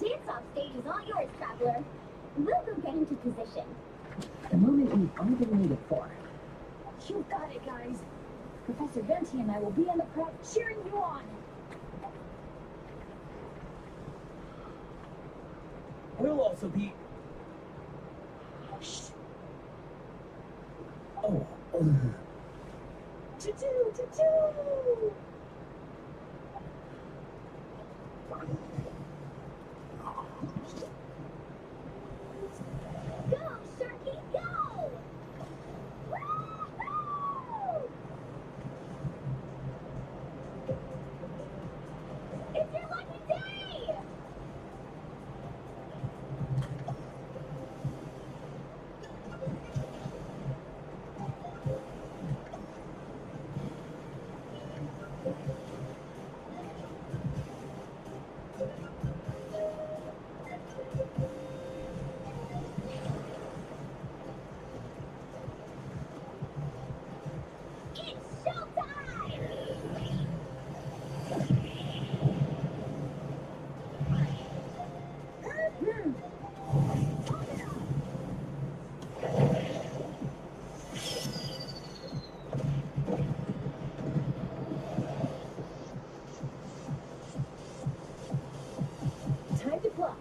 dance-off stage is all yours, traveler. We'll go get into position. The moment we've all been waiting for. You got it, guys. Professor Venti and I will be in the crowd cheering you on. We'll also be... Shh. Oh. Choo-choo, choo-choo! Go, Sharky, go! Woo-hoo! It's your lucky day! It's showtime! Time to fly.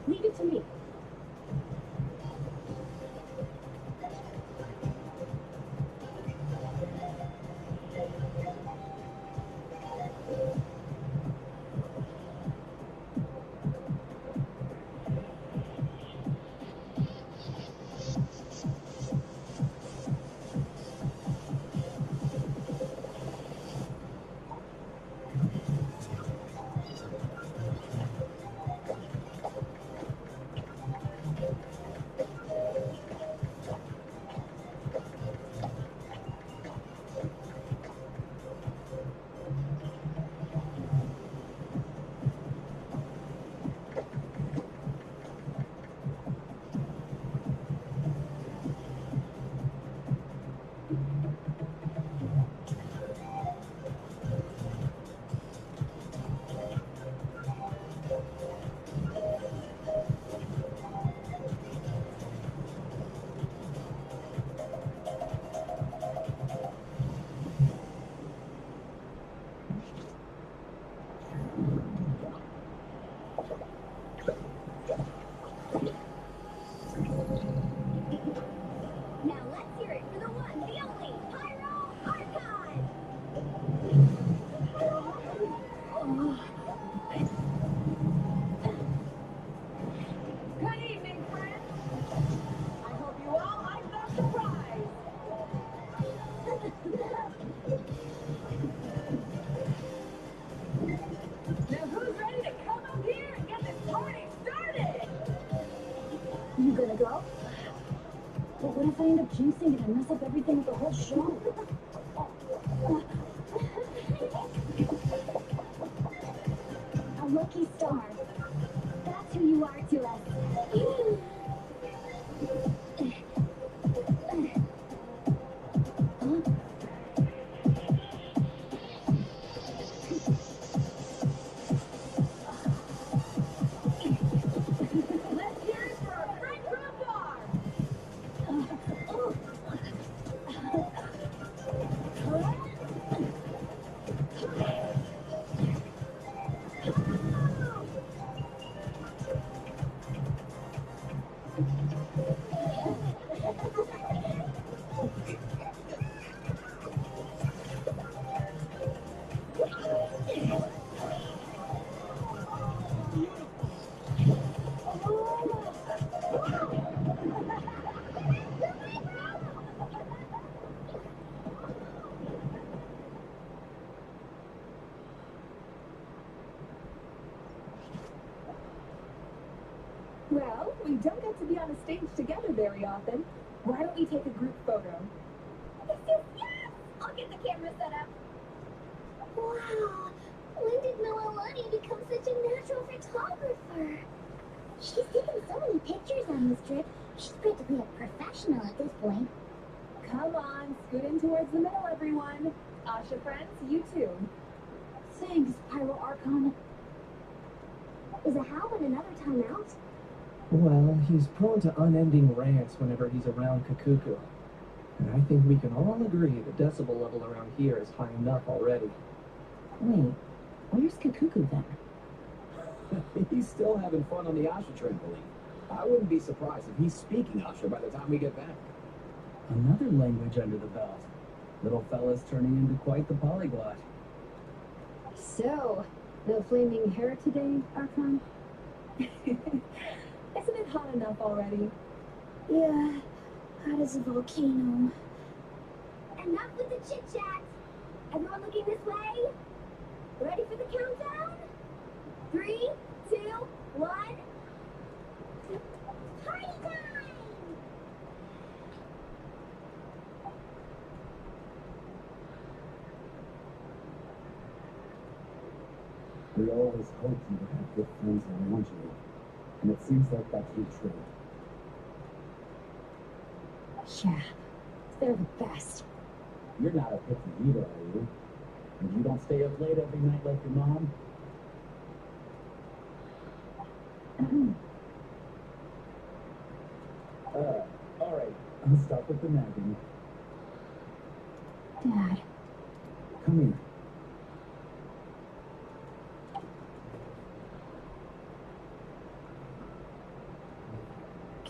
Leave it to me. Now let's hear it for the one, the only, Pyro Archive! Good evening, friends. I hope you all like the surprise. Now who's ready to come up here and get this party started? You gonna go? But what if I end up jinxing it and mess up everything with the whole show? A lucky star. That's who you are to us. Let's hear it for our friend from afar. Well, we don't get to be on a stage together very often. Why don't we take a group photo? Yes! I'll get the camera set up. Wow, When did Mililani become such a natural photographer? She's taken so many pictures on this trip. She's practically a professional at this point. Come on, scoot in towards the middle, everyone. Asha friends, you too. Thanks, Pyro Archon. Is a Howlin another timeout? Well, he's prone to unending rants whenever he's around Kakuku. And I think we can all agree the decibel level around here is high enough already. Wait, where's Kakuku then? He's still having fun on the Asha trampoline. I wouldn't be surprised if he's speaking Asha by the time we get back. Another language under the belt. Little fella's turning into quite the polyglot. So, no flaming hair today, Archon? Isn't it hot enough already? Yeah, hot as a volcano. Enough with the chit chat. Everyone looking this way? Ready for the countdown? 3, 2, 1. Party time! We always hoped you would have good friends around you, and it seems like that came true. Yeah, they're the best. You're not a picky eater, are you? And you don't stay up late every night like your mom? Alright, I'll stop with the nagging. Dad, Come here.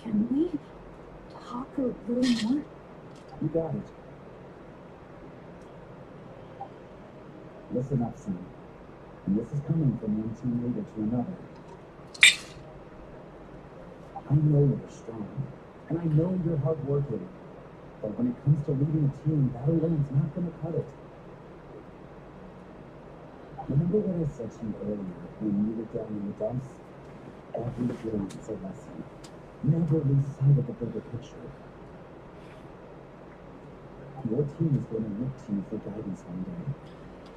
can we talk a little more? You got it. Listen up, son. And this is coming from one team leader to another. I know you're strong, and I know you're hardworking. But when it comes to leading a team, that alone's not going to cut it. Remember what I said to you earlier when you were down in the dumps? Every game is a lesson. Never lose sight of the bigger picture. Your team is going to look to you for guidance one day.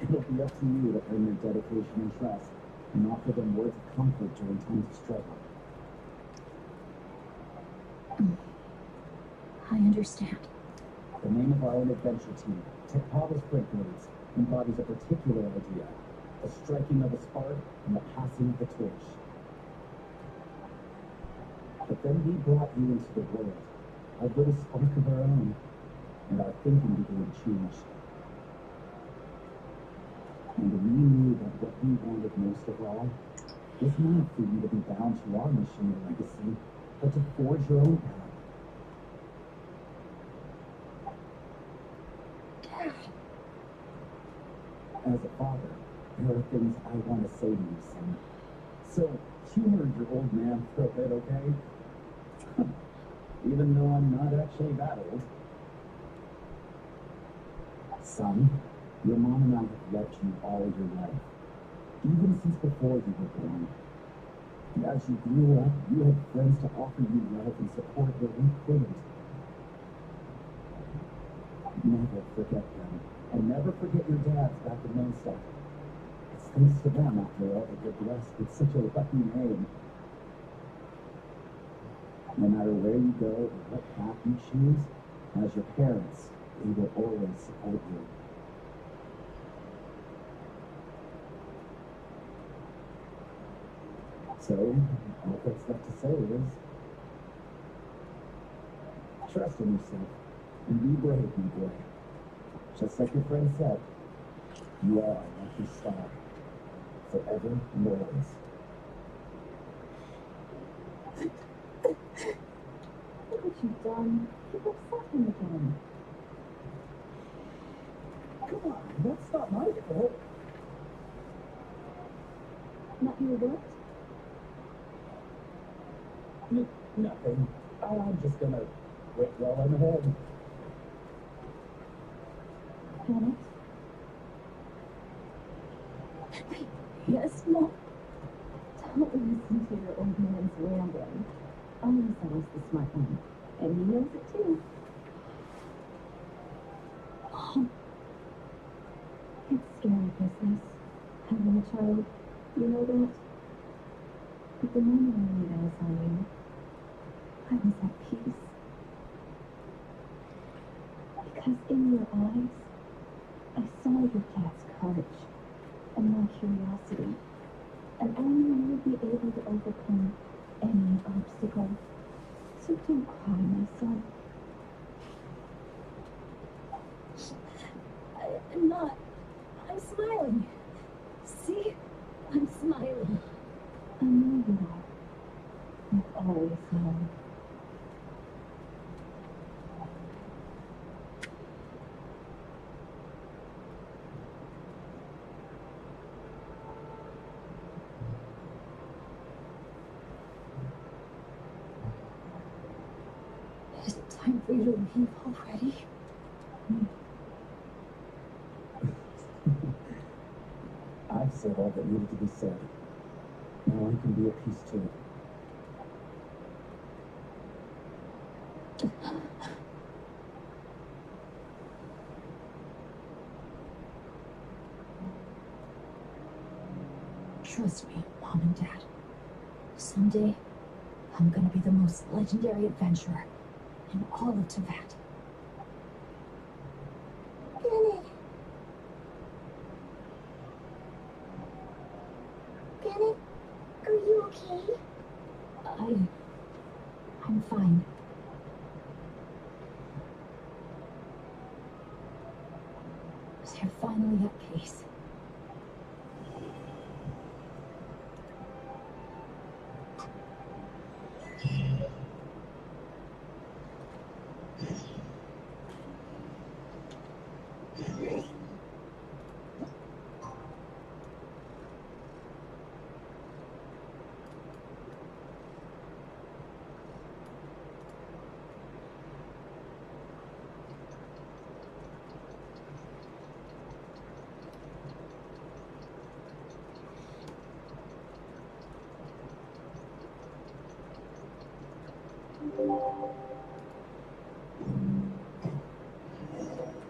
It'll be up to you to earn their dedication and trust, and offer them words of comfort during times of struggle. I understand. The name of our own adventure team, Tekpava's Breakblades, embodies a particular idea: the striking of a spark and the passing of the torch. But then we brought you into the world, a little spark of our own, and our thinking began to change. And we knew that what we wanted most of all was not for you to be bound to our mission or legacy, but to forge your own path. As a father, there are things I want to say to you, son. So, humor your old man for a bit, okay? Even though I'm not actually that old. Son, your mom and I have loved you all your life, even since before you were born. And as you grew up, you had friends to offer you love and support where we couldn't. Never forget them, and never forget your dads back in Moonstock. It's thanks to them, after all, that you're blessed with such a lucky name. No matter where you go or what path you choose, as your parents, we will always support you. So, all that's left to say is, trust in yourself and be brave, my boy. Just like your friend said, you are a lucky star, forever and always. Look what you've done. Keep upsetting again. Come on, that's not my fault. Not your what? Nothing. I'm just gonna quit while I'm ahead. Got it? Yes, Mom? Don't listen to your old man's rambling. Only Sal's the smart one, and he knows it too. Mom, it's scary business. having a child. You know that? But the moment I laid eyes on you, I was at peace. Because in your eyes, I saw your dad's courage and my curiosity, and I knew you would be able to overcome any obstacle. So don't cry, my son. I'm not. I'm smiling. See? I'm smiling. I know you are. I've always known. Is it time for you to leave already? I've said all that needed to be said. Now I can be at peace too. Trust me, Mom and Dad. Someday, I'm gonna be the most legendary adventurer in all of Tibet. Bennett. Bennett, are you okay? I'm fine. They're finally at peace.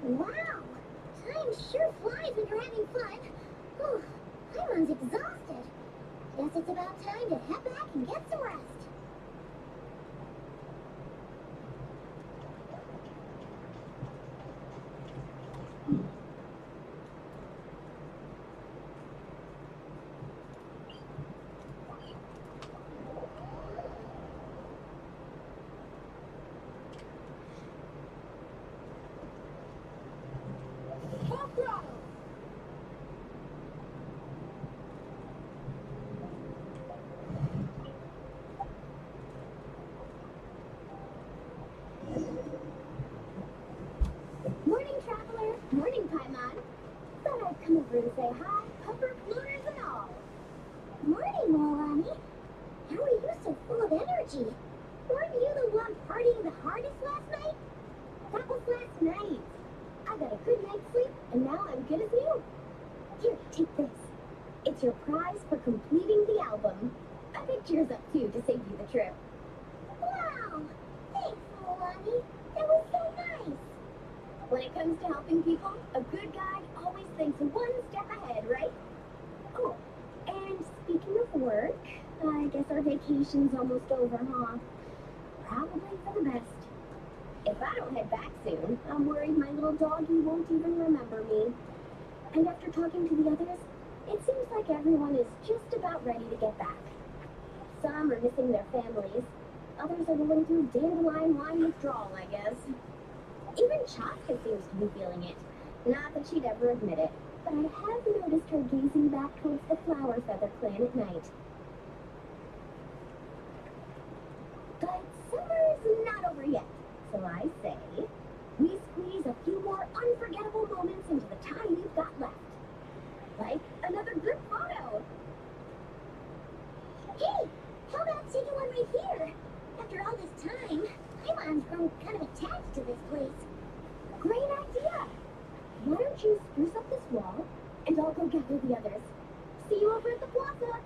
Wow! Time sure flies when you're having fun. Whew, Paimon's exhausted. Guess it's about time to head back and get some rest. Full throttle! Morning, traveler. Morning, Paimon. Thought I'd come over and say hi, puffer floaters and all. Morning, Molani. How are you so full of energy? Weren't you the one partying the hardest last night? That was last night. I got a good night's sleep, and now I'm good as new. Here, take this. It's your prize for completing the album. I picked yours up too to save you the trip. Wow! Thanks, Molani. That was so nice. When it comes to helping people, a good guide always thinks one step ahead, right? Oh, and speaking of work, I guess our vacation's almost over, huh? Probably for the best. If I don't head back soon, I'm worried my little doggy won't even remember me. And after talking to the others, it seems like everyone is just about ready to get back. Some are missing their families. Others are going through dandelion wine withdrawal, I guess. Even Chaska seems to be feeling it. Not that she'd ever admit it, but I have noticed her gazing back towards the Flower Feather clan at night. But summer's not over yet, so I say we squeeze a few more unforgettable moments into the time we've got left. Like another group photo. Hey, how about taking one right here? After all this time, Paimon's grown kind of attached to this place. Great idea! Why don't you spruce up this wall, and I'll go gather the others. See you over at the plaza.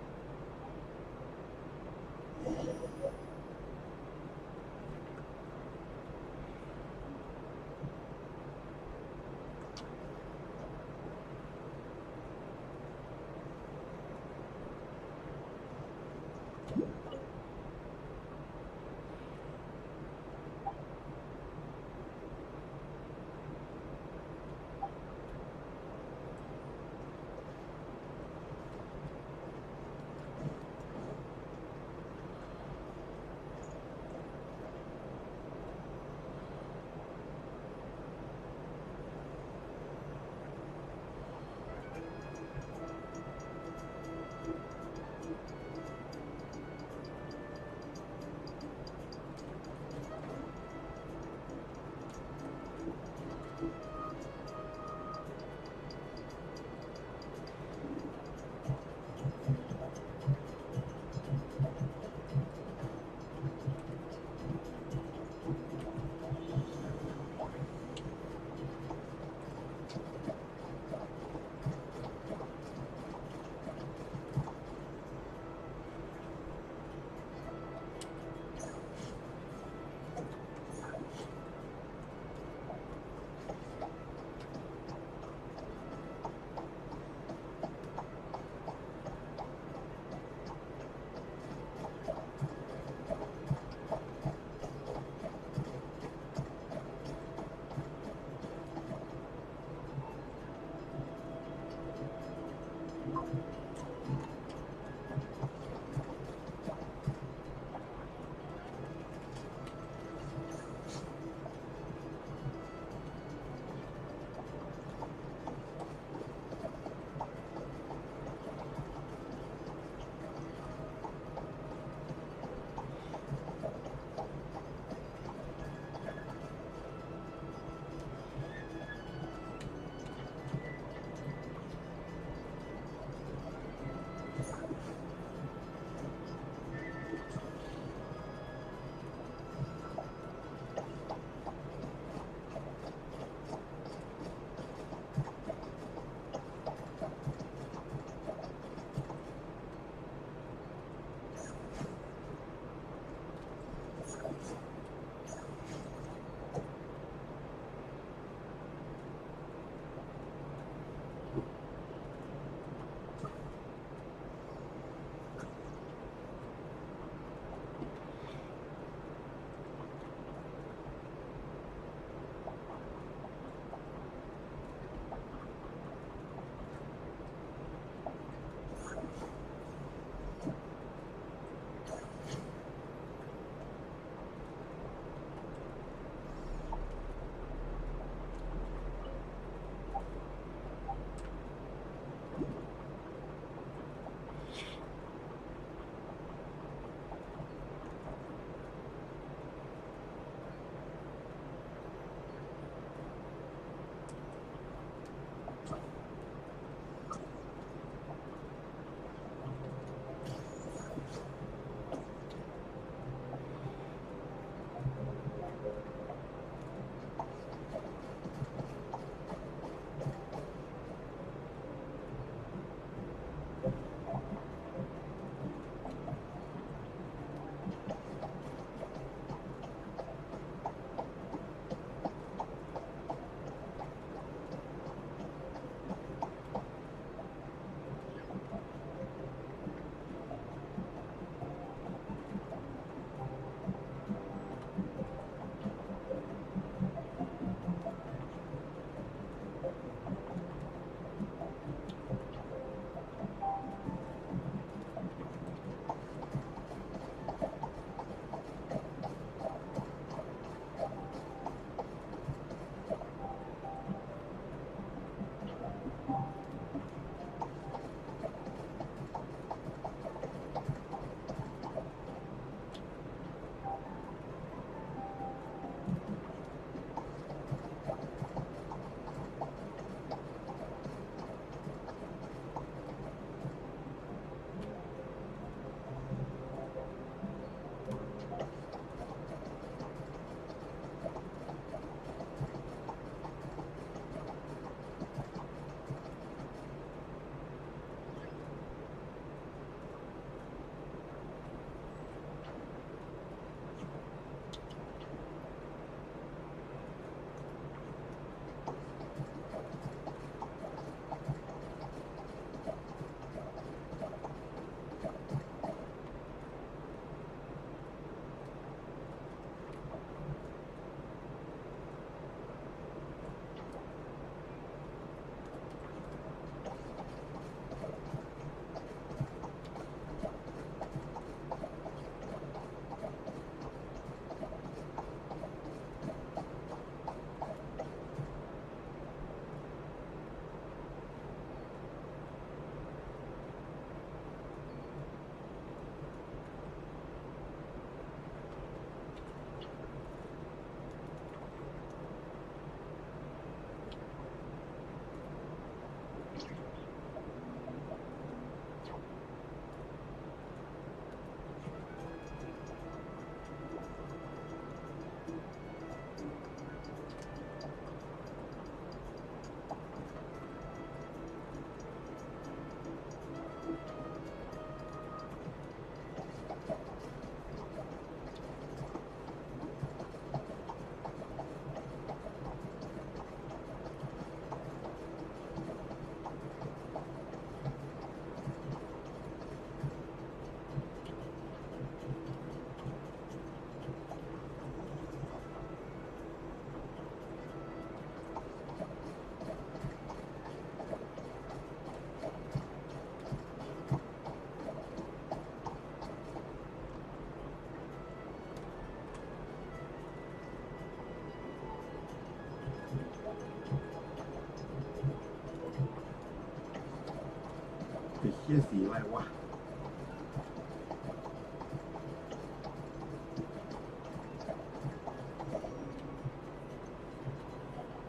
ติดเหี้ยสีอะไรวะ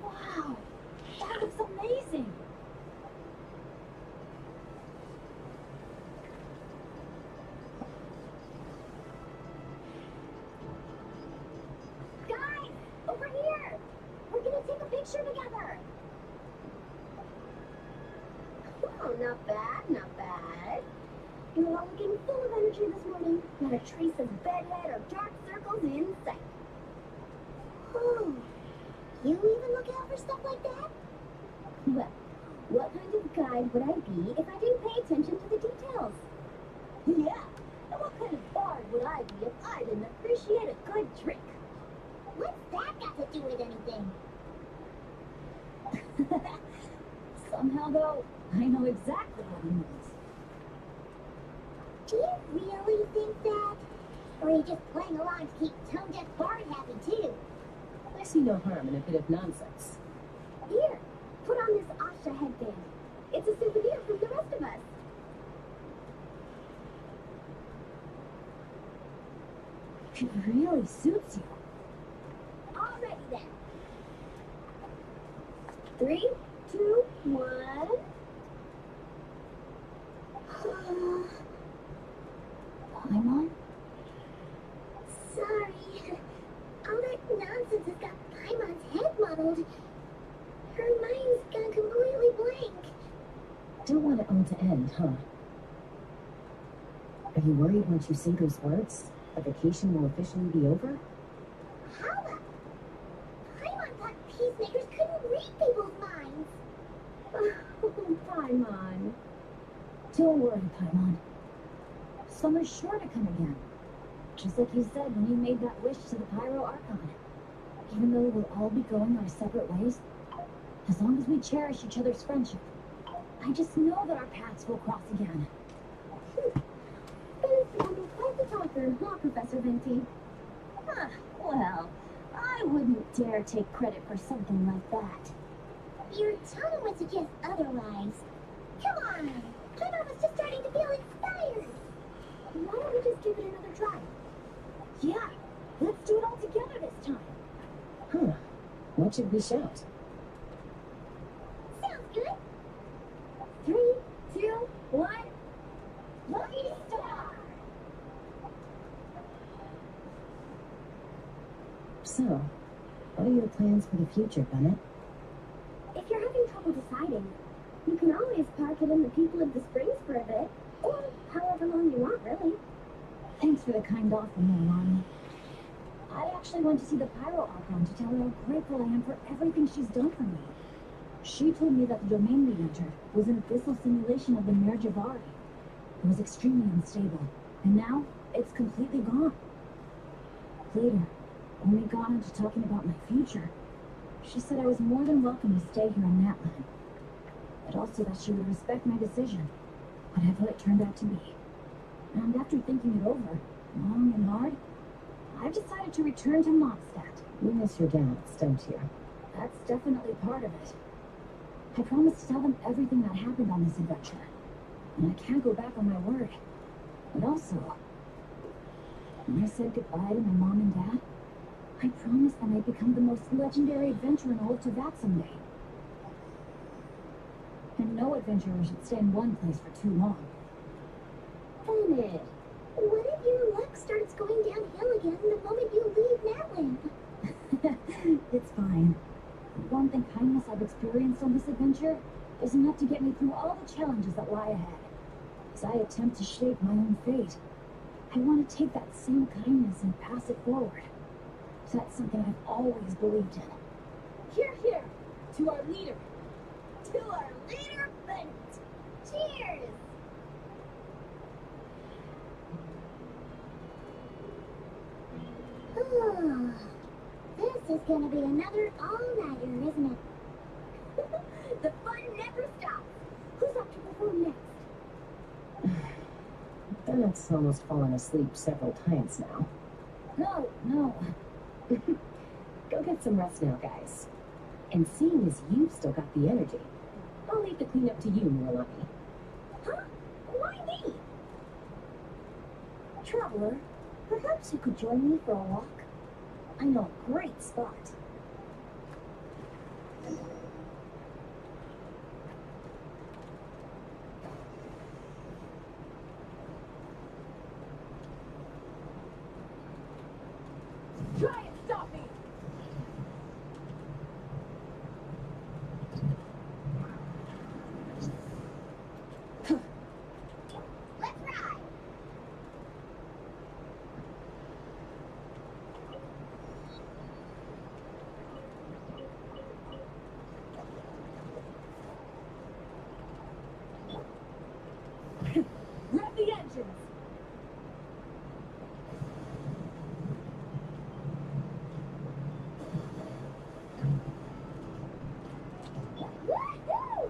Wow, that looks amazing. Guys, over here! We're gonna take a picture together! Oh, not bad, not bad. You're all looking full of energy this morning. Not a trace of bedhead or dark circles in sight. Oh, you even look out for stuff like that? Well, what kind of guide would I be if I didn't pay attention to the details? Yeah, and what kind of bard would I be if I didn't appreciate a good drink? What's that got to do with anything? Somehow, though, I know exactly what he means. Do you really think that? Or are you just playing along to keep Tone Deaf Bard happy too? I see no harm in a bit of nonsense. Here, put on this Asha headband. It's a souvenir from the rest of us. It really suits you. Alrighty then. 3, 2, 1. Paimon? Sorry. All that nonsense has got Paimon's head muddled. Her mind's gone completely blank. Don't want it all to end, huh? Are you worried once you say those words, the vacation will officially be over? How the? Paimon thought peacemakers couldn't read people's minds. Oh, Paimon. Don't worry, Paimon. Summer's sure to come again. Just like you said when you made that wish to the Pyro Archon. Even though we'll all be going our separate ways, as long as we cherish each other's friendship, I just know that our paths will cross again. Ben's quite the talker, huh, Professor Venti? Huh, well, I wouldn't dare take credit for something like that. Your tone would suggest otherwise. Come on! Paimon was just starting to feel inspired. Why don't we just give it another try? Yeah, let's do it all together this time. Huh. What should we shout? Sounds good. 3, 2, 1. Lucky Star! So, what are your plans for the future, Bennett? If you're having trouble deciding, you can always park it in the People of the Springs for a bit. Or however long you want, really. Thanks for the kind offer, Milani. I actually went to see the Pyro Archon to tell her how grateful I am for everything she's done for me. She told me that the domain we entered was an abyssal simulation of the Mare Javari. It was extremely unstable, and now it's completely gone. Later, when we got into talking about my future, she said I was more than welcome to stay here in Natlan, but also that she would respect my decision, whatever it turned out to be. And after thinking it over, long and hard, I've decided to return to Mondstadt. You miss your dads, don't you? That's definitely part of it. I promised to tell them everything that happened on this adventure, and I can't go back on my word. But also, when I said goodbye to my mom and dad, I promised them I'd become the most legendary adventurer in all of Teyvat someday. And no adventurer should stay in one place for too long. Bennett, what if your luck starts going downhill again the moment you leave Natlan? It's fine. The warmth and kindness I've experienced on this adventure is enough to get me through all the challenges that lie ahead. As I attempt to shape my own fate, I want to take that same kindness and pass it forward. That's something I've always believed in. Hear, hear! To our leader! To our leader, Bennett! Cheers! Oh, this is gonna be another all-nighter, isn't it? The fun never stops. Who's up to perform next? Bennett's almost fallen asleep several times now. No. Go get some rest now, guys. And seeing as you've still got the energy, I'll leave the cleanup to you, Milani. Huh? Traveler, perhaps you could join me for a walk? I know a great spot. Try and stop me! Let's ride! Rev the engines! Woohoo!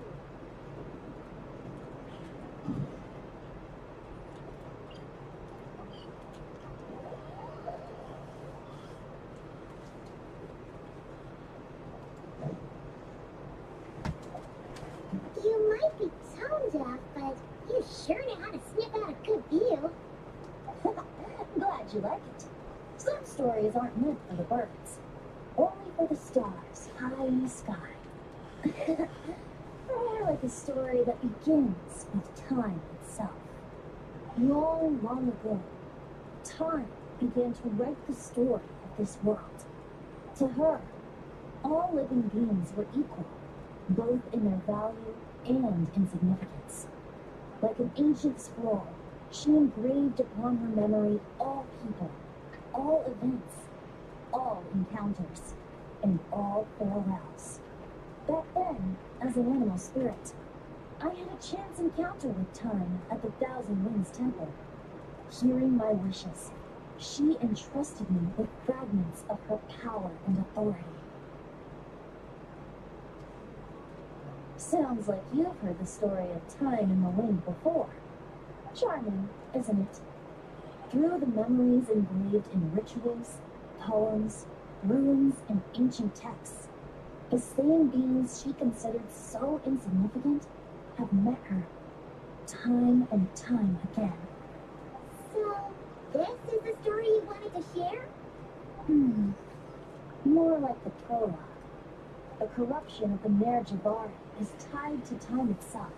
You might be tone deaf, but you sure know how to sniff out a good view. Glad you like it. Some stories aren't meant for the birds, only for the stars high in the sky. More like a story that begins with time itself. Long, long ago, time began to write the story of this world. To her, all living beings were equal, both in their value and in significance. Like an ancient scroll, she engraved upon her memory all people, all events, all encounters, and all farewells. Back then, as an animal spirit, I had a chance encounter with time at the Thousand Wings Temple. Hearing my wishes, she entrusted me with fragments of her power and authority. Sounds like you've heard the story of time in the wind before. Charming, isn't it? Through the memories engraved in rituals, poems, ruins, and ancient texts, the same beings she considered so insignificant have met her time and time again. So, this is the story you wanted to share? More like the prologue. The corruption of the Mare Jabari is tied to time itself.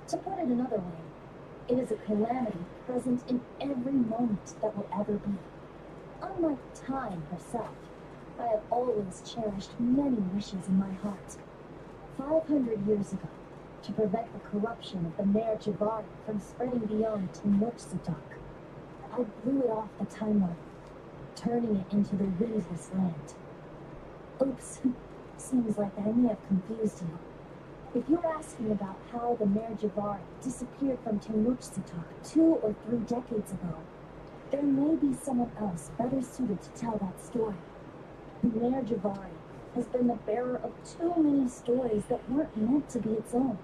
To put it another way, it is a calamity present in every moment that will ever be. Unlike time herself, I have always cherished many wishes in my heart. 500 years ago, to prevent the corruption of the Mare Jabari from spreading beyond Tenochtitlan, I blew it off the timeline, turning it into the windless land. Oops, seems like I may have confused you. If you're asking about how the Mare Jabari disappeared from Tenochtitlan 2 or 3 decades ago, there may be someone else better suited to tell that story. The Mare Jabari has been the bearer of too many stories that weren't meant to be its own.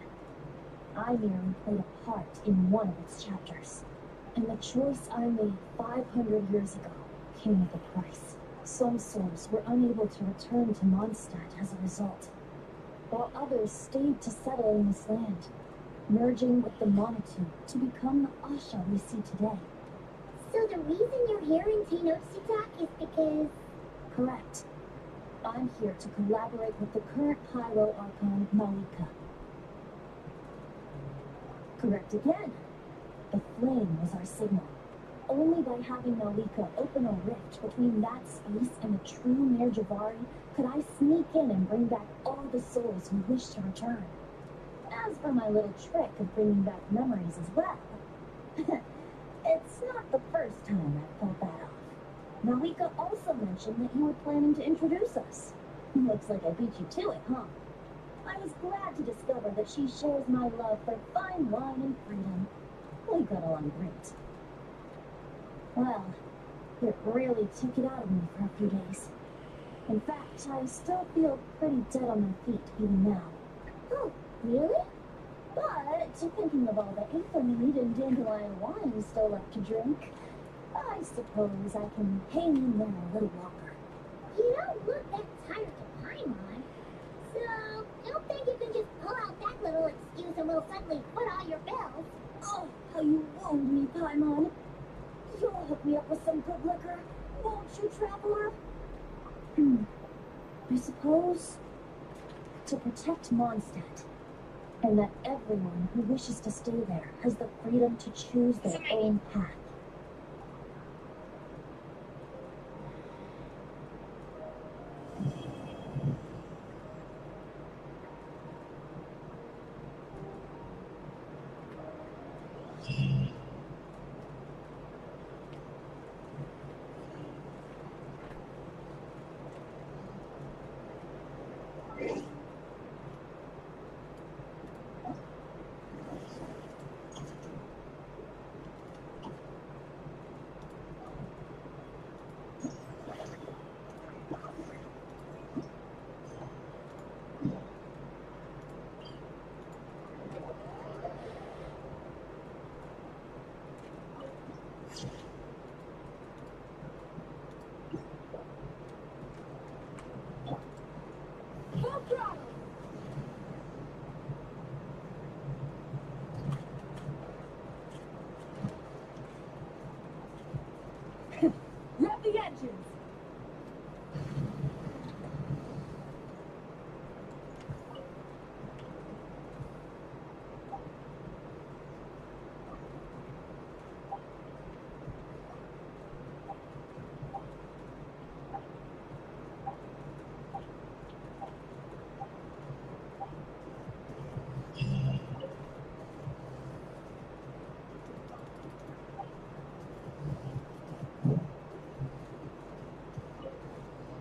I merely played a part in one of its chapters, and the choice I made 500 years ago came with a price. Some souls were unable to return to Mondstadt as a result, while others stayed to settle in this land, merging with the Monitu to become the Asha we see today. So the reason you're here in Tenochtitlan is because... Correct. I'm here to collaborate with the current Pyro Archon, Malika. Correct again. The flame was our signal. Only by having Malika open a rift between that space and the true Mare Jabari could I sneak in and bring back all the souls who wish to return. As for my little trick of bringing back memories as well, it's not the first time I've pulled that off. Malika also mentioned that you were planning to introduce us. Looks like I beat you to it, huh? I was glad to discover that she shares my love for fine wine and freedom. We got along great. Well, it really took it out of me for a few days. In fact, I still feel pretty dead on my feet even now. Oh, really? But thinking of all the infamy and dandelion wine you still left to drink, I suppose I can hang in there a little longer. You don't look that tired to pine on. So, don't think you can just pull out that little excuse and we'll suddenly foot all your bills. Oh, how you wound me, Paimon. You'll hook me up with some good liquor, won't you, traveler? I suppose to protect Mondstadt, and that everyone who wishes to stay there has the freedom to choose their own path.